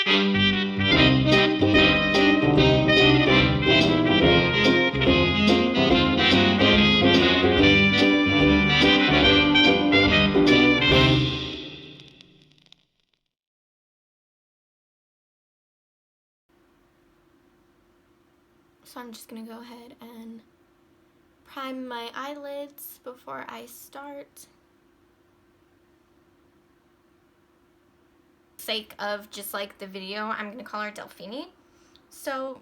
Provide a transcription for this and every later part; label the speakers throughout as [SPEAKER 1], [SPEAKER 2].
[SPEAKER 1] So I'm just gonna go ahead and prime my eyelids before I start. For the sake of just like the video, I'm gonna call her Delphini. So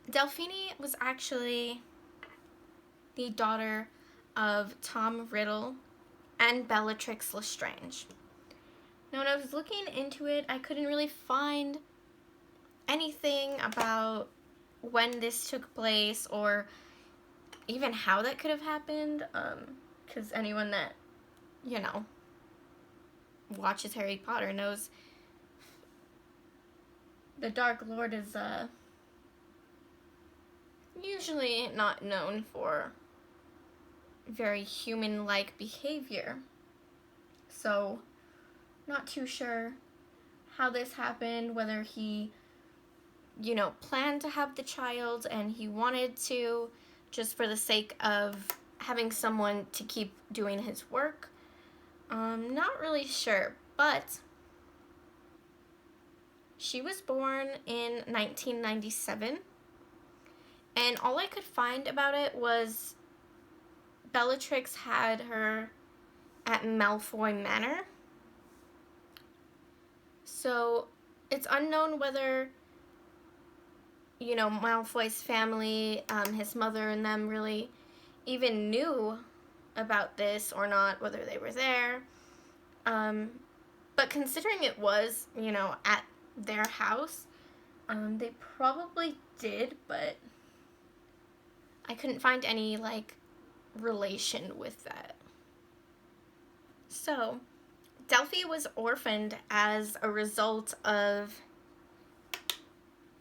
[SPEAKER 1] Delphini was actually the daughter of Tom Riddle and Bellatrix Lestrange. Now when I was looking into it, I couldn't really find anything about when this took place or even how that could have happened, because anyone that, you know, watches Harry Potter knows the Dark Lord is usually not known for very human-like behavior. So, not too sure how this happened, whether he, you know, planned to have the child and he wanted to just for the sake of having someone to keep doing his work. Not really sure, but she was born in 1997, and all I could find about it was Bellatrix had her at Malfoy Manor. So it's unknown whether, you know, Malfoy's family, his mother and them really even knew about this or not, whether they were there. But considering it was, you know, at their house, they probably did, but I couldn't find any, like, relation with that. So, Delphi was orphaned as a result of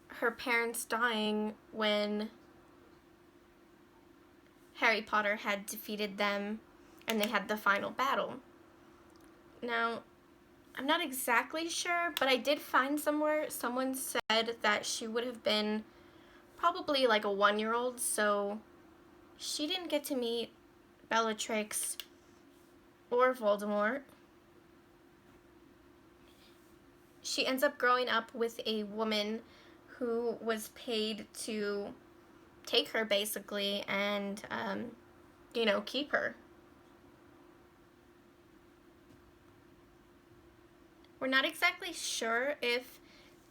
[SPEAKER 1] her parents dying when Harry Potter had defeated them and they had the final battle. Now, I'm not exactly sure, but I did find somewhere someone said that she would have been probably like a 1-year-old, so she didn't get to meet Bellatrix or Voldemort. She ends up growing up with a woman who was paid to take her, basically, and, you know, keep her. We're not exactly sure if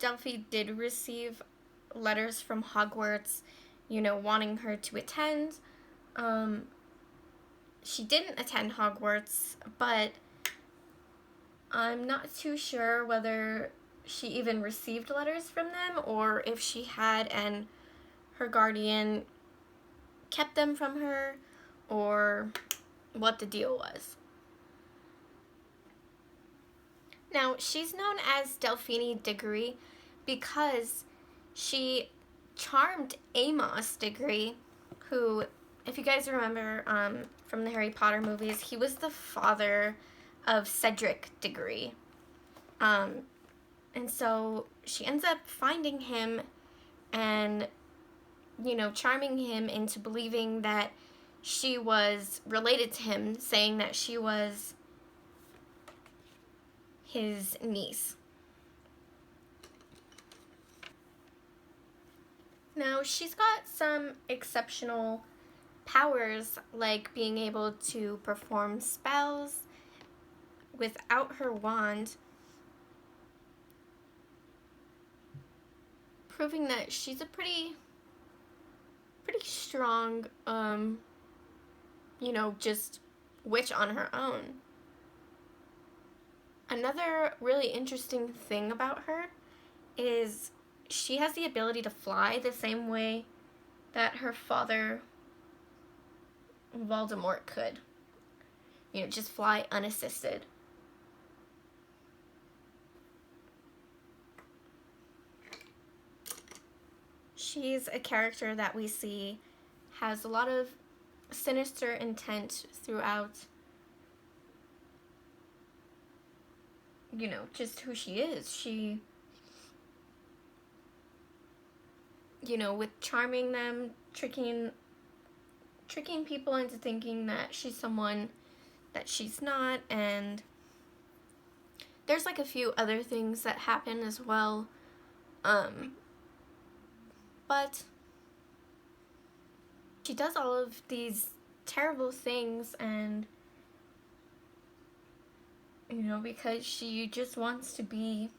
[SPEAKER 1] Delphi did receive letters from Hogwarts, you know, wanting her to attend. She didn't attend Hogwarts, but I'm not too sure whether she even received letters from them or if she had and her guardian kept them from her or what the deal was. Now, she's known as Delphini Diggory because she charmed Amos Diggory, who, if you guys remember from the Harry Potter movies, he was the father of Cedric Diggory. And so she ends up finding him and, you know, charming him into believing that she was related to him, saying that she was his niece. Now, she's got some exceptional powers, like being able to perform spells without her wand, proving that she's a pretty strong, you know, just witch on her own. Another really interesting thing about her is she has the ability to fly the same way that her father, Voldemort, could. You know, just fly unassisted. She's a character that we see has a lot of sinister intent throughout. you know, just who she is. She, you know, with charming them, tricking people into thinking that she's someone that she's not, and there's like a few other things that happen as well. But she does all of these terrible things, and you know, because she just wants to be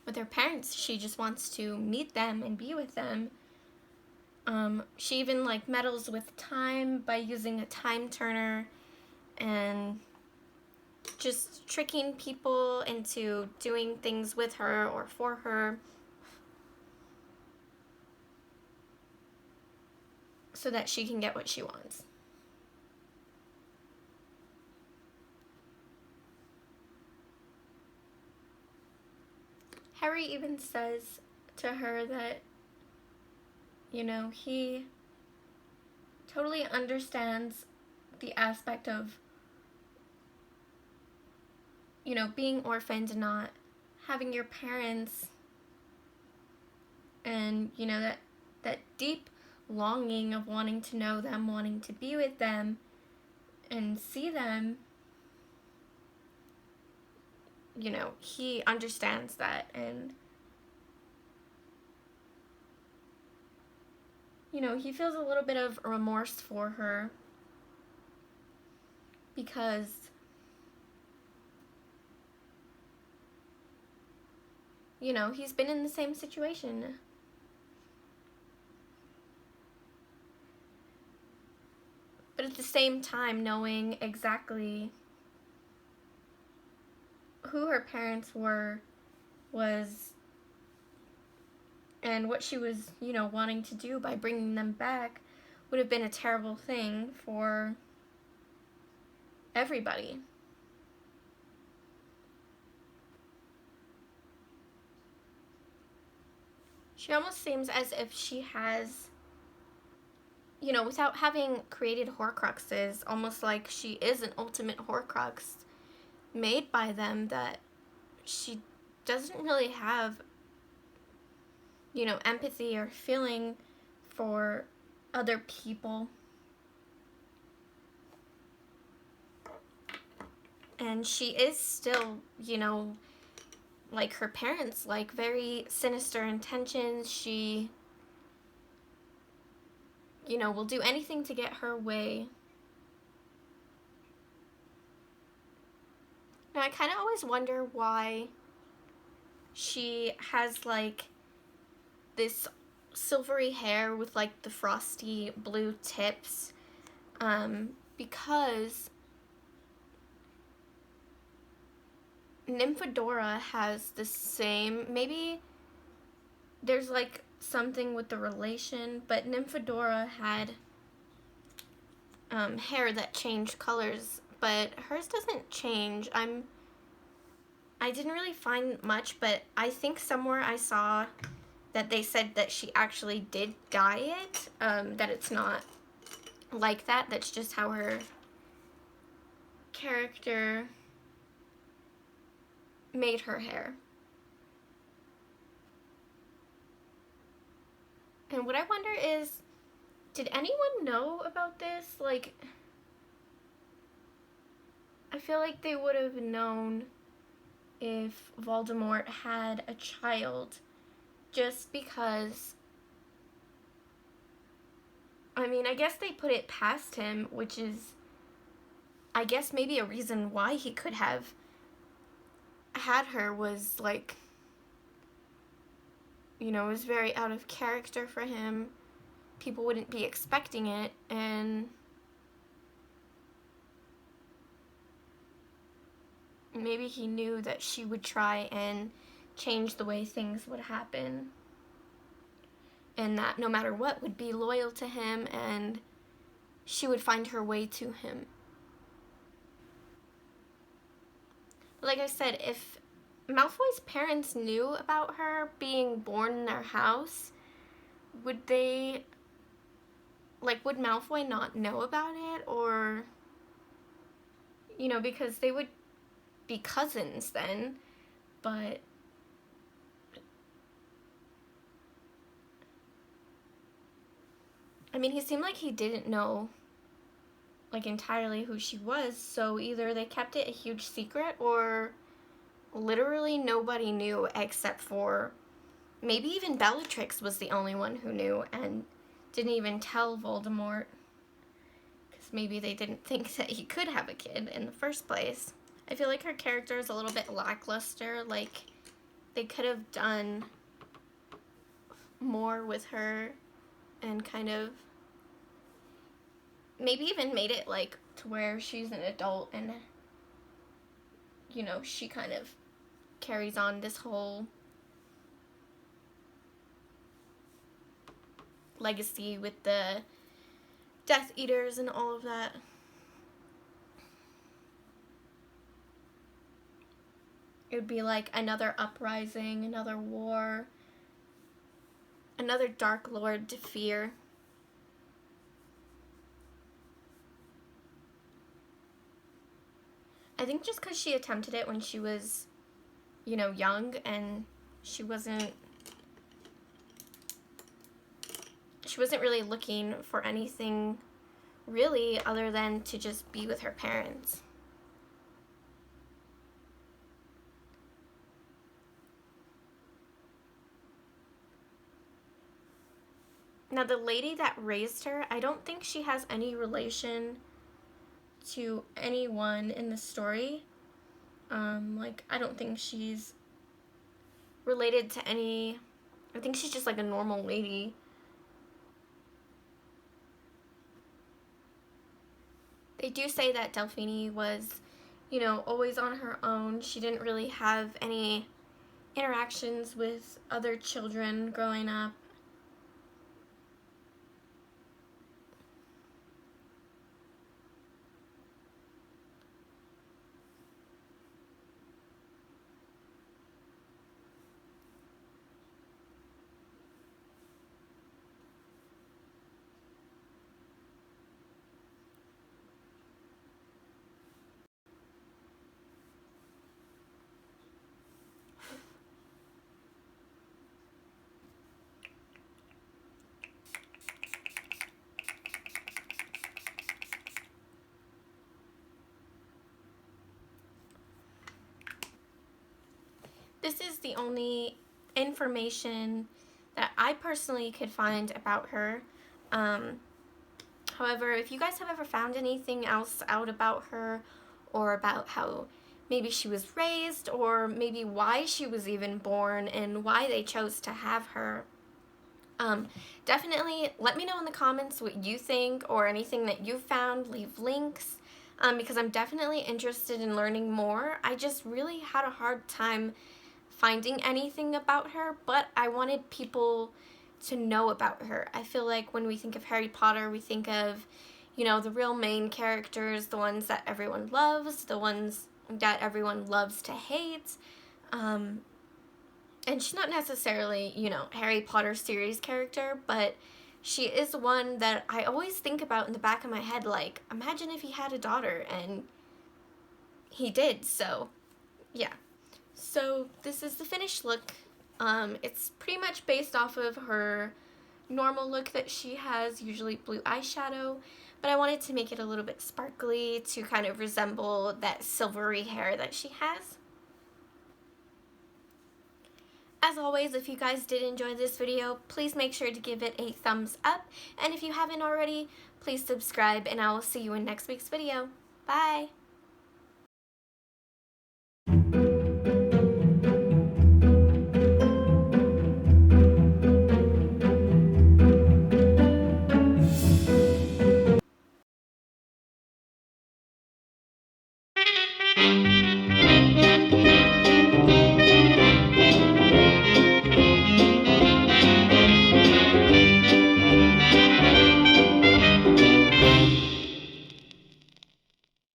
[SPEAKER 1] with her parents. She just wants to meet them and be with them. She even like meddles with time by using a time turner and just tricking people into doing things with her or for her so that she can get what she wants. Harry even says to her that, you know, he totally understands the aspect of, you know, being orphaned and not having your parents, and, you know, that deep longing of wanting to know them, wanting to be with them and see them. You know, he understands that, and you know, he feels a little bit of remorse for her because you know, he's been in the same situation. But at the same time, knowing exactly who her parents were was and what she was, you know, wanting to do by bringing them back would have been a terrible thing for everybody. She almost seems as if she has, you know, without having created horcruxes, almost like she is an ultimate horcrux made by them, that she doesn't really have, you know, empathy or feeling for other people. And she is still, you know, like her parents, like very sinister intentions. She, you know, will do anything to get her way. Now, I kind of always wonder why she has like this silvery hair with like the frosty blue tips, because Nymphadora has the same, maybe there's like something with the relation, but Nymphadora had hair that changed colors, but hers doesn't change. I didn't really find much, but I think somewhere I saw that they said that she actually did dye it, that it's not like that. That's just how her character made her hair. And what I wonder is, did anyone know about this? Like, I feel like they would have known if Voldemort had a child, just because, I mean, I guess they put it past him, which is, I guess maybe a reason why he could have had her, was like, you know, it was very out of character for him. People wouldn't be expecting it, and maybe he knew that she would try and change the way things would happen, and that no matter what would be loyal to him, and she would find her way to him. Like I said, if Malfoy's parents knew about her being born in their house, would they, like, would Malfoy not know about it? Or, you know, because they would be cousins then. but I mean, he seemed like he didn't know, like, entirely who she was, so either they kept it a huge secret, or literally nobody knew except for maybe even Bellatrix was the only one who knew and didn't even tell Voldemort, because maybe they didn't think that he could have a kid in the first place. I feel like her character is a little bit lackluster. Like, they could have done more with her and kind of maybe even made it like to where she's an adult and, you know, she kind of carries on this whole legacy with the Death Eaters and all of that. It would be like another uprising, another war, another Dark Lord to fear. I think just because she attempted it when she was, you know, young, and she wasn't really looking for anything really other than to just be with her parents. Now, the lady that raised her, I don't think she has any relation to anyone in the story. Like, I don't think she's related to any... I think she's just like a normal lady. They do say that Delphini was, you know, always on her own. She didn't really have any interactions with other children growing up. This is the only information that I personally could find about her. However, if you guys have ever found anything else out about her, or about how maybe she was raised, or maybe why she was even born and why they chose to have her, definitely let me know in the comments what you think, or anything that you found. Leave links, because I'm definitely interested in learning more. I just really had a hard time finding anything about her, but I wanted people to know about her. I feel like when we think of Harry Potter, we think of, you know, the real main characters, the ones that everyone loves, the ones that everyone loves to hate. And she's not necessarily, you know, Harry Potter series character, but she is one that I always think about in the back of my head, like, imagine if he had a daughter, and he did, so, yeah. So this is the finished look. It's pretty much based off of her normal look that she has, usually blue eyeshadow, but I wanted to make it a little bit sparkly to kind of resemble that silvery hair that she has. As always, if you guys did enjoy this video, please make sure to give it a thumbs up, and if you haven't already, please subscribe, and I will see you in next week's video. Bye!